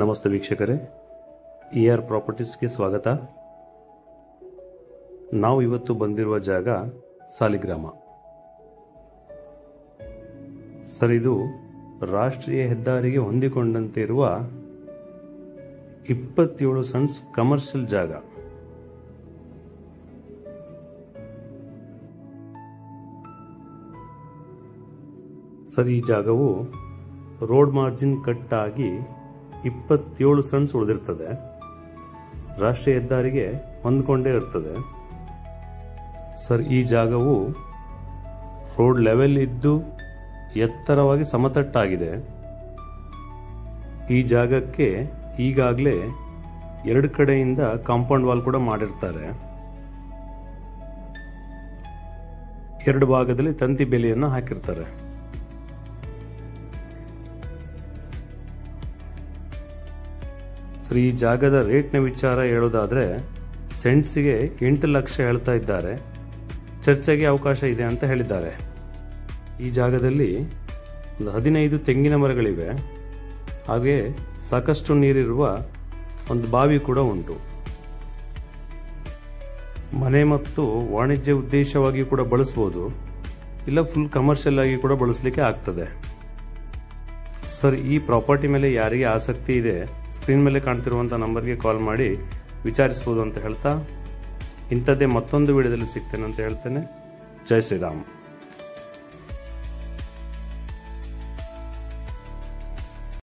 ನಮಸ್ತೆ ವೀಕ್ಷಕರೇ, ಪ್ರಾಪರ್ಟೀಸ್ಗೆ ಸ್ವಾಗತ. ನಾವು ಇವತ್ತು ಬಂದಿರುವ ಜಾಗ ಸಾಲಿಗ್ರಾಮ. ಸರ್, ಇದು ರಾಷ್ಟ್ರೀಯ ಹೆದ್ದಾರಿಗೆ ಹೊಂದಿಕೊಂಡಂತೆ ಇರುವ 27 ಸೆಂಟ್ಸ್ ಕಮರ್ಷಿಯಲ್ ಜಾಗ. ಸರ್, ಈ ಜಾಗವು ರೋಡ್ ಮಾರ್ಜಿನ್ ಕಟ್ ಆಗಿ 27 ಸೆಂಟ್ಸ್ ಉಳಿದಿರ್ತದೆ. ರಾಷ್ಟ್ರೀಯ ಹೆದ್ದಾರಿಗೆ ಹೊಂದ್ಕೊಂಡೇ ಇರ್ತದೆ. ಸರ್, ಈ ಜಾಗವು ರೋಡ್ ಲೆವೆಲ್ ಇದ್ದು ಎತ್ತರವಾಗಿ ಸಮತಟ್ಟಾಗಿದೆ. ಈ ಜಾಗಕ್ಕೆ ಈಗಾಗಲೇ 2 ಕಡೆಯಿಂದ ಕಾಂಪೌಂಡ್ ವಾಲ್ ಕೂಡ ಮಾಡಿರ್ತಾರೆ. 2 ಭಾಗದಲ್ಲಿ ತಂತಿ ಬೇಲಿಯನ್ನು ಹಾಕಿರ್ತಾರೆ. ಸರ್, ಈ ಜಾಗದ ರೇಟ್ನ ವಿಚಾರ ಹೇಳೋದಾದರೆ ಸೆಂಟ್ಸಿಗೆ 8 ಲಕ್ಷ ಹೇಳ್ತಾ ಇದ್ದಾರೆ. ಚರ್ಚೆಗೆ ಅವಕಾಶ ಇದೆ ಅಂತ ಹೇಳಿದ್ದಾರೆ. ಈ ಜಾಗದಲ್ಲಿ ಒಂದು 15 ತೆಂಗಿನ ಮರಗಳಿವೆ. ಹಾಗೆ ಸಾಕಷ್ಟು ನೀರಿರುವ ಒಂದು ಬಾವಿ ಕೂಡ ಉಂಟು. ಮನೆ ಮತ್ತು ವಾಣಿಜ್ಯ ಉದ್ದೇಶವಾಗಿ ಕೂಡ ಬಳಸ್ಬೋದು, ಇಲ್ಲ ಫುಲ್ ಕಮರ್ಷಿಯಲ್ ಆಗಿ ಕೂಡ ಬಳಸಲಿಕ್ಕೆ ಆಗ್ತದೆ. ಸರ್, ಈ ಪ್ರಾಪರ್ಟಿ ಮೇಲೆ ಯಾರಿಗೆ ಆಸಕ್ತಿ ಇದೆ ಸ್ಕ್ರೀನ್ ಮೇಲೆ ಕಾಣ್ತಿರುವಂಥ ನಂಬರ್ಗೆ ಕಾಲ್ ಮಾಡಿ ವಿಚಾರಿಸ್ಬೋದು ಅಂತ ಹೇಳ್ತಾ, ಇಂಥದ್ದೇ ಮತ್ತೊಂದು ವಿಡಿಯೋದಲ್ಲಿ ಸಿಗ್ತೇನೆ ಅಂತ ಹೇಳ್ತೇನೆ. ಜೈ ಶ್ರೀರಾಮ್.